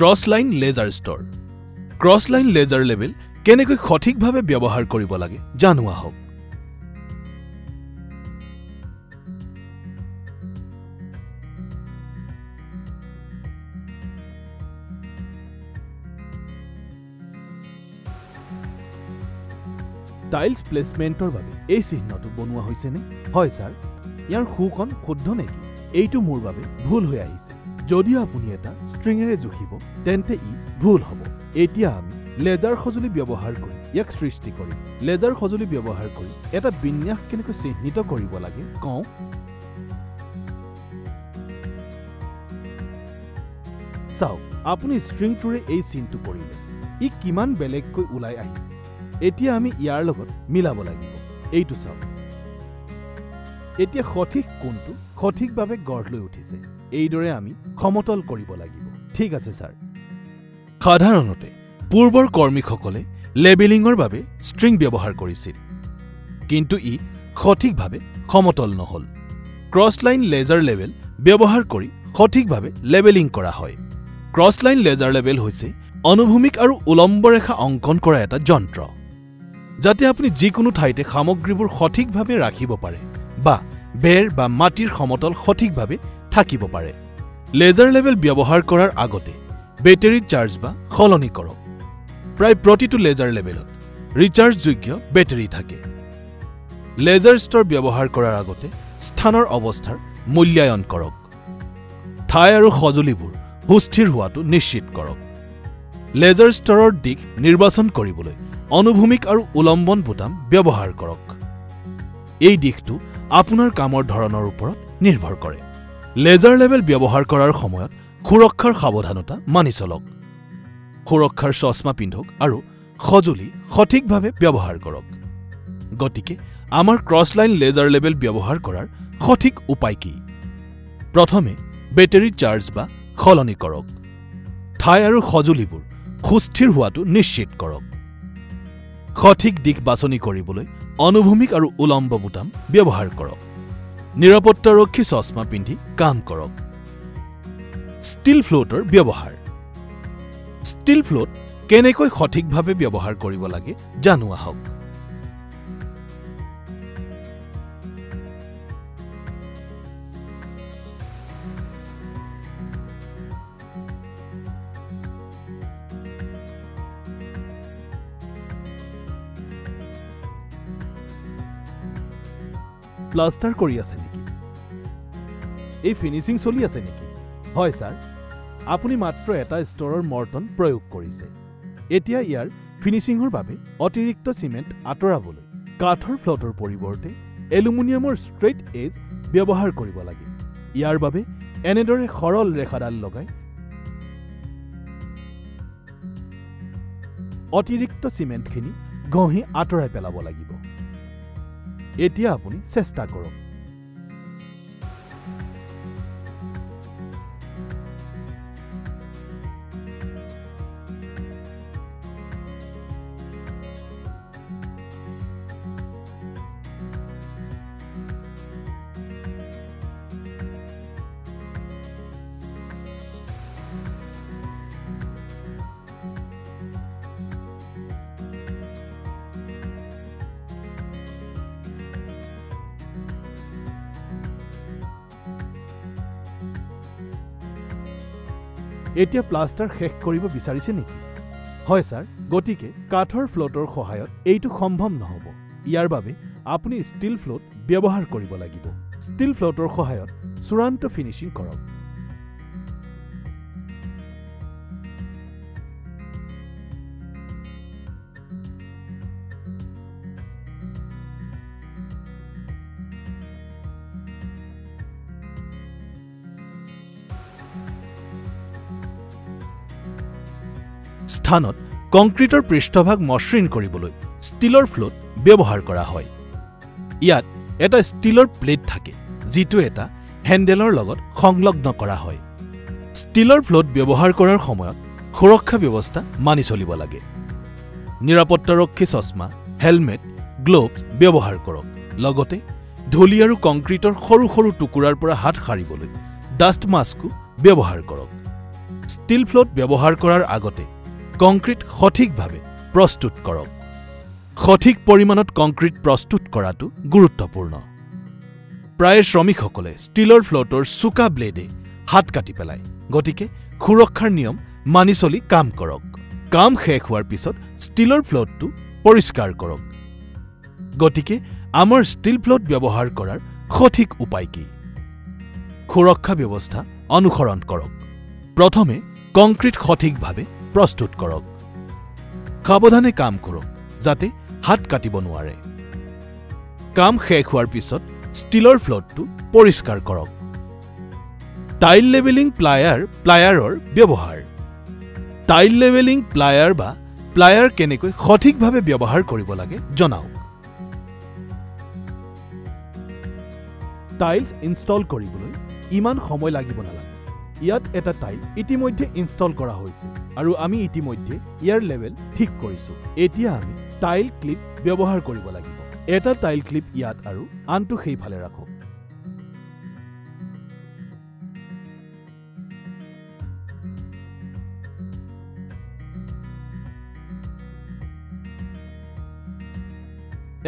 Cross line laser store cross line laser label কেনেকৈ সঠিকভাৱে ব্যৱহাৰ কৰিব লাগে জানো আহক টাইলছ প্লেসমেন্টৰ বাবে এই চিহ্নটো বনোৱা হৈছে নে হয় স্যাৰ ইয়াৰ খুকন শুদ্ধ নেকি এইটো মোৰ বাবে ভুল হৈ আহিছে যদি আপুনি এটা ষ্ট্ৰিঙেৰে জুখিব তেন্তে ই ভুল হ'ব এতিয়া আমি লেজাৰ সজুলি ব্যৱহাৰ কৰি ইয়াক সৃষ্টি কৰিম লেজাৰ সজুলি ব্যৱহাৰ কৰি এটা বিন্যাস কেনেকৈ চিহ্নিত কৰিব লাগে কওঁ চাওক আপুনি ষ্ট্ৰিংটোৰে এই চিনটো কৰিলে ই কিমান বেলেগকৈ ওলাই আহিছে এতিয়া আমি ইয়াৰ লগত মিলাব লাগিব এইটো চাওক এতিয়া সঠিক কোণটো সঠিকভাৱে গঢ় লৈ উঠিছে এইদৰে আমি সমতল কৰিব লাগিব ঠিক আছে স্যাৰ সাধাৰণতে পূৰ্বৰ কৰ্মীসকলে লেবেলিংৰ বাবে ষ্ট্ৰিং ব্যৱহাৰ কৰিছিল কিন্তু ই সঠিকভাৱে সমতল নহল ক্ৰছলাইন লেজাৰ লেবেল ব্যৱহাৰ কৰি সঠিকভাৱে লেবেলিং কৰা হয় ক্ৰছলাইন লেজাৰ লেবেল হৈছে অনুভূমিক আৰু উলম্ব ৰেখা অংকন কৰা এটা যন্ত্ৰ যাতে আপুনি যিকোনো ঠাইতে সামগ্ৰীবোৰ সঠিকভাৱে ৰাখিব পাৰে বা বেৰ বা মাটিৰ সমতল সঠিকভাৱে থাকিব পাৰে লেজাৰ লেবেল ব্যৱহাৰ কৰাৰ আগতে বেটাৰী চাৰ্জ বা সলনি কৰক প্ৰায় প্ৰতিটো লেজাৰ লেবেলত ৰিচাৰ্জযোগ্য বেটাৰী থাকে লেজাৰ ষ্টৰ ব্যৱহাৰ কৰাৰ আগতে স্থানৰ অৱস্থাৰ মূল্যায়ন কৰক ঠাই আৰু সজুলিবোৰ সুস্থিৰ হোৱাটো নিশ্চিত কৰক লেজাৰ ষ্টৰৰ দিশ নিৰ্বাচন কৰিবলৈ অনুভূমিক আৰু উলম্বন বুটাম ব্যৱহাৰ কৰক এই দিশটো আপোনাৰ কামৰ ধৰণৰ ওপৰত নিৰ্ভৰ কৰে লেজাৰ লেবেল ব্যৱহাৰ কৰাৰ সময়ত সুৰক্ষাৰ সাৱধানতা মানি চলক সুৰক্ষাৰ চশমা পিন্ধক আৰু সজুলি সঠিকভাৱে ব্যৱহাৰ কৰক গতিকে আমাৰ ক্ৰছলাইন লেজাৰ লেবেল ব্যৱহাৰ কৰাৰ সঠিক উপায় কি প্ৰথমে বেটাৰী চাৰ্জ বা সলনি কৰক ঠাই আৰু সজুলিবোৰ সুস্থিৰ হোৱাটো নিশ্চিত কৰক সঠিক দিশ বাছনি কৰিবলৈ অনুভূমিক আৰু উলম্ব বুটাম ব্যৱহাৰ কৰক নিৰাপত্তাৰক্ষী চশমা পিন্ধি কাম কৰক ষ্টীল ফ্লোটৰ ব্যৱহাৰ ষ্টীল ফ্লোট কেনেকৈ সঠিকভাৱে ব্যৱহাৰ কৰিব লাগে জানো আহক প্লাষ্টাৰ কৰি আছে নেকি এই ফিনিশিং চলি আছে নেকি হয় স্যাৰ আপুনি মাত্ৰ এটা ষ্টৰৰ মৰ্টন প্ৰয়োগ কৰিছে এতিয়া ইয়াৰ ফিনিশিংৰ বাবে অতিৰিক্ত সিমেন্ট আঁতৰাবলৈ কাঠৰ ফ্লোটৰ পৰিৱৰ্তে এলুমিনিয়ামৰ ষ্ট্ৰেইট এজ ব্যৱহাৰ কৰিব লাগে ইয়াৰ বাবে এনেদৰে সৰল ৰেখাডাল লগাই অতিৰিক্ত সিমেন্টখিনি ঘঁহি আঁতৰাই পেলাব লাগিব এতিয়া আপুনি চেষ্টা কৰক এতিয়া প্লাষ্টাৰ শেষ কৰিব বিচাৰিছে নেকি হয় স্যাৰ গতিকে কাঠৰ ফ্লোটৰ সহায়ত এইটো সম্ভৱ নহব ইয়াৰ বাবে আপুনি ষ্টীল ফ্লোট ব্যৱহাৰ কৰিব লাগিব ষ্টীল ফ্লোটৰ সহায়ত চূড়ান্ত ফিনিশিং কৰক স্থানত কংক্ৰিটৰ পৃষ্ঠভাগ মসৃণ কৰিবলৈ ষ্টীলৰ ফ্লোট ব্যৱহাৰ কৰা হয় ইয়াত এটা ষ্টীলৰ প্লেট থাকে যিটো এটা হ্যান্ডেলৰ লগত সংলগ্ন কৰা হয় ষ্টীলৰ ফ্লোট ব্যৱহাৰ কৰাৰ সময়ত সুৰক্ষা ব্যৱস্থা মানি চলিব লাগে নিৰাপত্তাৰক্ষী চশমা হেলমেট গ্লোভছ ব্যৱহাৰ কৰক লগতে ধূলি আৰু কংক্ৰিটৰ সৰু সৰু টুকুৰাৰ পৰা হাত সাৰিবলৈ ডাষ্ট মাস্কো ব্যৱহাৰ কৰক ষ্টিল ফ্লোট ব্যৱহাৰ কৰাৰ আগতে কংক্ৰিট সঠিকভাৱে প্ৰস্তুত কৰক। সঠিক পৰিমাণত কংক্ৰিট প্ৰস্তুত কৰাটো গুৰুত্বপূৰ্ণ। প্ৰায় শ্ৰমিকসকলে ষ্টিলৰ ফ্লোটৰ চোকা ব্লেডে হাত কাটি পেলায়, গতিকে সুৰক্ষাৰ নিয়ম মানি চলি কাম কৰক। কাম শেষ হোৱাৰ পিছত ষ্টিলৰ ফ্লোটটো পৰিষ্কাৰ কৰক। গতিকে আমাৰ ষ্টিল ফ্লোট ব্যৱহাৰ কৰাৰ সঠিক উপায় কি? সুৰক্ষা ব্যৱস্থা অনুসৰণ কৰক। প্ৰথমে কংক্ৰিট সঠিকভাৱে প্ৰস্তুত কৰক। সাৱধানে কাম কৰক যাতে হাত কাটিব নোৱাৰে। কাম শেষ হোৱাৰ পিছত ষ্টিলৰ ফ্লোটটো পৰিষ্কাৰ কৰক। টাইল লেবেলিং প্লায়াৰৰ ব্যৱহাৰ। টাইল লেবেলিং প্লায়াৰ কেনেকৈ সঠিকভাৱে ব্যৱহাৰ কৰিব লাগে জনাওক। টাইলছ ইনষ্টল কৰিবলৈ ইমান সময় লাগিব নালাগে। ইয়াত এটা টাইল ইতিমধ্যে ইনষ্টল কৰা হৈছে আৰু আমি ইতিমধ্যে ইয়াৰ লেভেল ঠিক কৰিছো। এতিয়া আমি টাইল ক্লিপ ব্যৱহাৰ কৰিব লাগিব। এটা টাইল ক্লিপ ইয়াত আৰু আনটো সেইফালে ৰাখক।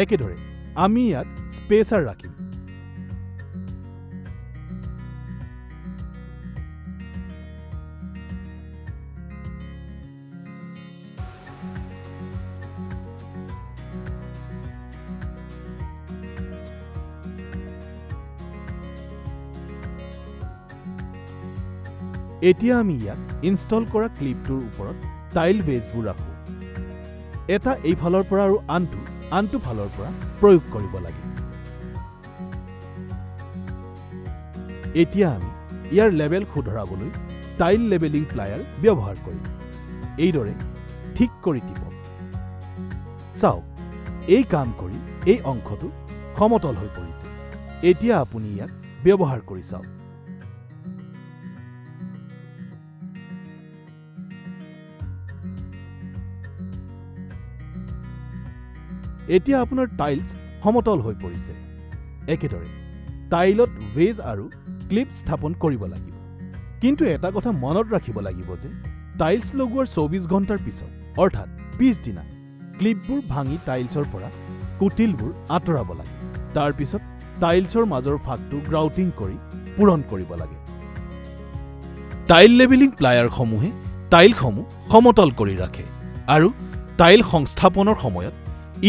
একেদৰে আমি ইয়াত স্পেচাৰ ৰাখিম। এতিয়া আমি ইয়াত ইনষ্টল কৰা ক্লিপটোৰ ওপৰত টাইল বেজবোৰ ৰাখোঁ। এটা এইফালৰ পৰা আৰু আনটো ফালৰ পৰা প্ৰয়োগ কৰিব লাগে। এতিয়া আমি ইয়াৰ লেবেল শুধৰাবলৈ টাইল লেবেলিং প্লায়াৰ ব্যৱহাৰ কৰিম। এইদৰে ঠিক কৰি টিপক। চাওক, এই কাম কৰি এই অংশটো সমতল হৈ পৰিছে। এতিয়া আপুনি ইয়াক ব্যৱহাৰ কৰি চাওক। এতিয়া আপোনাৰ টাইলছ সমতল হৈ পৰিছে। একেদৰে টাইলত ভেজ আৰু ক্লিপ স্থাপন কৰিব লাগিব। কিন্তু এটা কথা মনত ৰাখিব লাগিব যে টাইলছ লগোৱাৰ 24 ঘণ্টাৰ পিছত অৰ্থাৎ পিছদিনা ক্লিপবোৰ ভাঙি টাইলছৰ পৰা কুটিলবোৰ আঁতৰাব লাগে। তাৰ পিছত টাইলছৰ মাজৰ ফাঁকটো গ্ৰাউটিং কৰি পূৰণ কৰিব লাগে। টাইল লেবেলিং প্লায়াৰসমূহে টাইলসমূহ সমতল কৰি ৰাখে আৰু টাইল সংস্থাপনৰ সময়ত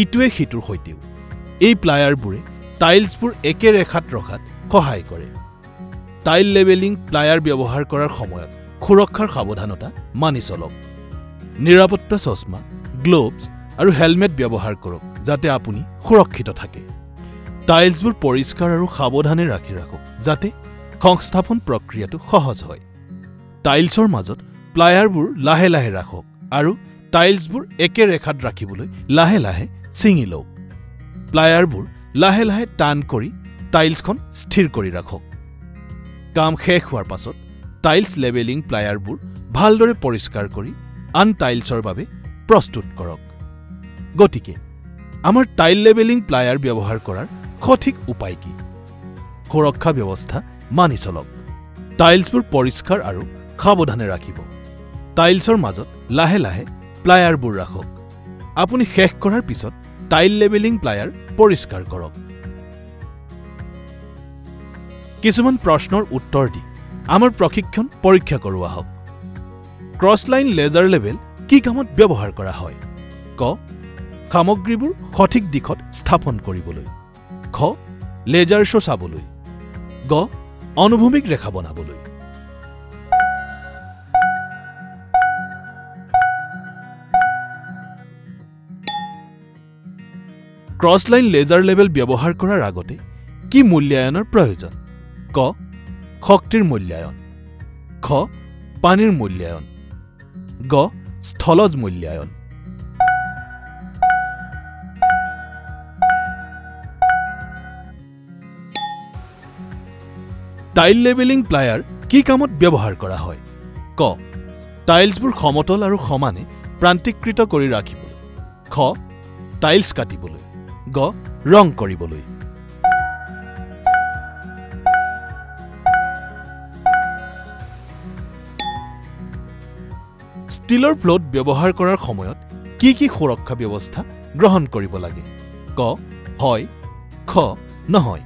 ইটোৱে সিটোৰ সৈতেও এই প্লায়াৰবোৰে টাইলছবোৰ একে ৰেখাত ৰখাত সহায় কৰে। টাইল লেবেলিং প্লায়াৰ ব্যৱহাৰ কৰাৰ সময়ত সুৰক্ষাৰ সাৱধানতা মানি চলক। নিৰাপত্তা চশমা, গ্লোভছ আৰু হেলমেট ব্যৱহাৰ কৰক যাতে আপুনি সুৰক্ষিত থাকে। টাইলছবোৰ পৰিষ্কাৰ আৰু সাৱধানে ৰাখি ৰাখক যাতে সংস্থাপন প্ৰক্ৰিয়াটো সহজ হয়। টাইলছৰ মাজত প্লায়াৰবোৰ লাহে লাহে ৰাখক আৰু টাইলছবোৰ একে ৰেখাত ৰাখিবলৈ লাহে লাহে ছিঙি লওক। প্লায়াৰবোৰ লাহে লাহে টান কৰি টাইলছখন স্থিৰ কৰি ৰাখক। কাম শেষ হোৱাৰ পাছত টাইলছ লেবেলিং প্লায়াৰবোৰ ভালদৰে পৰিষ্কাৰ কৰি আন টাইলছৰ বাবে প্ৰস্তুত কৰক। গতিকে আমাৰ টাইল লেবেলিং প্লায়াৰ ব্যৱহাৰ কৰাৰ সঠিক উপায় কি? সুৰক্ষা ব্যৱস্থা মানি চলক। টাইলছবোৰ পৰিষ্কাৰ আৰু সাৱধানে ৰাখিব। টাইলছৰ মাজত লাহে লাহে প্লায়াৰবোৰ ৰাখক। আপুনি শেষ কৰাৰ পিছত টাইল লেবেলিং প্লায়াৰ পৰিষ্কাৰ কৰক। কিছুমান প্ৰশ্নৰ উত্তৰ দি আমাৰ প্ৰশিক্ষণ পৰীক্ষা কৰোৱা হওক। ক্ৰছলাইন লেজাৰ লেবেল কি কামত ব্যৱহাৰ কৰা হয়? ক. সামগ্ৰীবোৰ সঠিক দিশত স্থাপন কৰিবলৈ। খ. লেজাৰ শ্ব' চাবলৈ। গ. অনুভূমিক ৰেখা বনাবলৈ। ক্ৰছলাইন লেজাৰ লেবেল ব্যৱহাৰ কৰাৰ আগতে কি মূল্যায়নৰ প্ৰয়োজন? ক. শক্তিৰ মূল্যায়ন। খ. পানীৰ মূল্যায়ন। গ. স্থলজ মূল্যায়ন। টাইল লেবেলিং প্লায়াৰ কি কামত ব্যৱহাৰ কৰা হয়? ক. টাইলছবোৰ সমতল আৰু সমানে প্ৰান্তিকৃত কৰি ৰাখিবলৈ। খ. টাইলছ কাটিবলৈ। গ. ৰং কৰিবলৈ। ষ্টীলৰ ফ্লোট ব্যৱহাৰ কৰাৰ সময়ত কি কি সুৰক্ষা ব্যৱস্থা গ্ৰহণ কৰিব লাগে? ক, হয়, খ, নহয়।